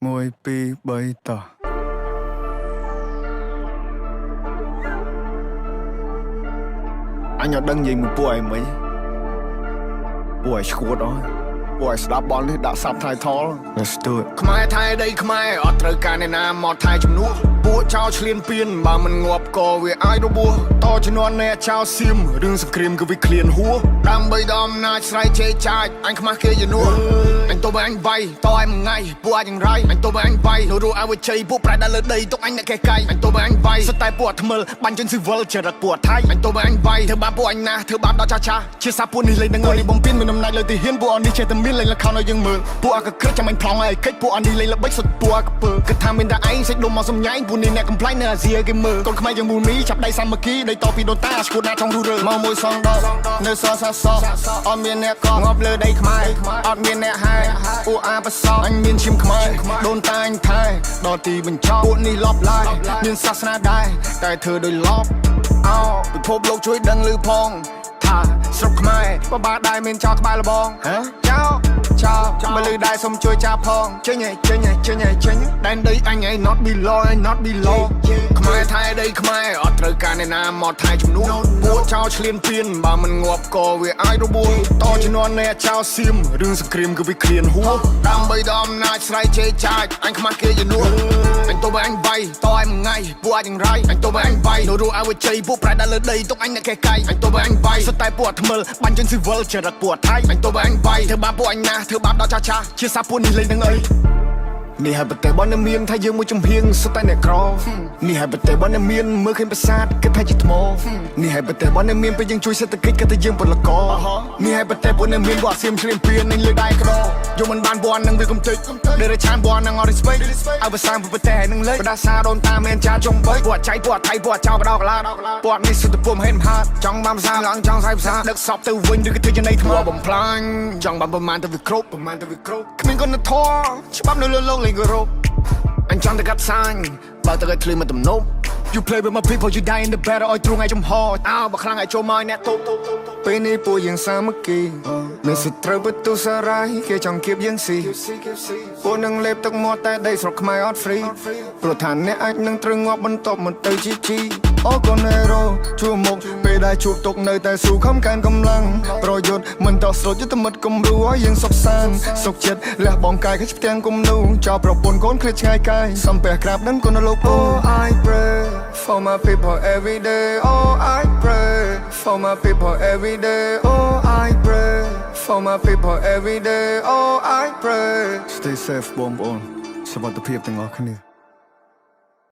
Môi pi bày tỏ anh ở đăng gì một buổi mấy buổi school đó buổi đá bóng thì đã sắp thay thó let's do it ខ្មែរថៃដីខ្មែរអត់ត្រូវការអ្នកណាមកថៃជំនួសពួកចោលឆ្លៀនពៀនបើមិនងាប់ក៏វាអាចរបួសតជំនាន់អ្នកចោលសៀមរឿងសង្គ្រាមគឺវាឃ្លានហួរដើម្បីដល់អំណាចស្រ័យជេរចាចអញខ្មាស់គេយនួរអញទៅបើអញវាយតឲ្យមួយថ្ងៃពួកអាចយ៉ាងไรអញទៅបើអញវាយនោះឲ្យវិជ័យពួកប្រែដល់លើដីទុកអញអ្នកកេះកាយអញទៅបើអញវាយសុទ្ធតែពួកថ្មិលបាញ់ជើងស៊ីវិលចរិតពួកថៃអញទៅបើអញវាយធ្វើបាបពួកអញណាធ្វើបាបដល់ចាស់ជាសាពួកនេះលេងនឹងឲ្យបំពេញមានអំណាចលើទីហ៊ានពួកអននេះចេះតែមានលេងលខោឲ្យយើងមើលពួកអកក្រឹកចាំអញប្លង់ឲ្យកិច្ចពួកអននេះលេងល្បិចសុទ្ធពួកអកពើគិតថាមានតែឯងសេចដុំមកសំញ៉ៃពួកនេះអ្នកកំ ប្លែងនៅអាស៊ីគេមើលកូនខ្មែរយើងមូលមីចាប់ដៃសាមគ្គីដៃតពីដូនតាឈួតណាចង់រੂរើមកមួយសងដកនៅសសសអត់មានអ្នកកងាប់លើដីខ្មែរអត់មានអ្នកហែពួកអាបសអញមានឈាមខ្មែរដូនតាអញថែដល់ទីបញ្ចប់ពួកនេះលប់ឡាយមានសាសនាដែរតែធ្វើដោយលប់អោពិភពលោកជួយដឹងឮផងថាស្រុកខ្មែរបបាដែរមានចោលក្បែរលបងចោលបើលឺដែរសុំជួយចាប់ផងចេញដែនដីអញឯង not below ខ្មែរថៃដីខ្មែរអត់ត្រូវការអ្នកណាមកថៃជំនួសពួកចោលឆ្លៀនពៀនបើមិនងាប់ក៏វាអាចរបួសតជំនាន់អ្នកចោលសៀមរឿងសង្គ្រាមគឺវាឃ្លានហួរដើម្បីដល់អំណាចស្រ័យជេរចាចអញខ្មាស់គេយនួរអញទៅបើអញវាយតឲ្យមួយថ្ងៃពួកអាចយ៉ាងไรអញទៅបើអញវាយនោះឲ្យវិជ័យពួកប្រែដល់លើដីទុកអញអ្នកកេះកាយអញទៅបើអញវាយសុទ្ធតែពួកថ្មិលបាញ់ជើងស៊ីវិលចរិតពួកថៃអញទៅបើអញវាយធ្វើបាបពួកអញណាធ្វើបាបដល់ចាស់ជាសាពួកនេះលេងនឹងអីនេះហើយប្រទេសបនមានថាយើងមួយចំហៀងសុទ្ធតែអ្នកក្រនេះហើយប្រទេសបនមានមើលឃើញប្រាសាទគិតថាជាថ្មនេះហើយប្រទេសបនមានពេលយើងជួយសេដ្ឋកិច្ចគិតថាយើងពលករនេះហើយប្រទេសបនមានវត្តសៀមឆ្លៀនពៀននឹងលើដៃក្រយកមិនបានបននឹងវាកំតិចដេរឆានបននឹងអត់ respect ឲ្យភាសាប្រទេសនឹងលេបដាសាដូនតាមានចាចំបីពួកចៃពួកថៃពួកចោលបដោកឡាពួកនេះសុទ្ធតែពុំហេនហាត់ចង់បានភាសាឡើងចង់សាយភាសាដឹកសពទៅវិញឬក៏ធ្វើចំណៃថ្មបំផ្លាញចង់បានប្រមាណទៅវាគ្រប់គ្មានគុណធម៌ច្បាប់នៅលើលោកអញចង់តែកាត់សាញ់បើទៅឲ្យឃ្លីមកទំនប់ You play with my people you die in the battle ឲ្យទ្រូងឲ្យចំហអើបើខ្លាំងឲ្យចូលមកអ្នកទប់ពេលនេះពួកយើងសាមគ្គីមានសត្រូវបន្ទុសារាយគេចង់គៀបយើងស៊ីពួកនឹងលេបទឹកមាត់តែដីស្រុកខ្មែរអត់ free ព្រោះថាអ្នកអាចនឹងត្រូវងាប់បន្ទាប់មកទៅជីអូកូណេរ៉ូជួមុខពេលដែលជួបទុកនៅតែស៊ូខំកានកម្លាំងប្រយុទ្ធមិនតោះស្រូចយុទ្ធមិត្តគំរូឲ្យយើងសុខសាន្តសុខចិត្តលះបងកាយខិតផ្ទាំងគំនូចោលប្រពន្ធកូនគ្រាឆ្ងាយកាយសំពះក្រាបនឹងគុណលោក Oh I pray for my people every day Oh I pray for my people every day Oh I pray for my people every day Oh I pray Stay safe បងប្អូនសុខភាពទាំងអស់គ្នា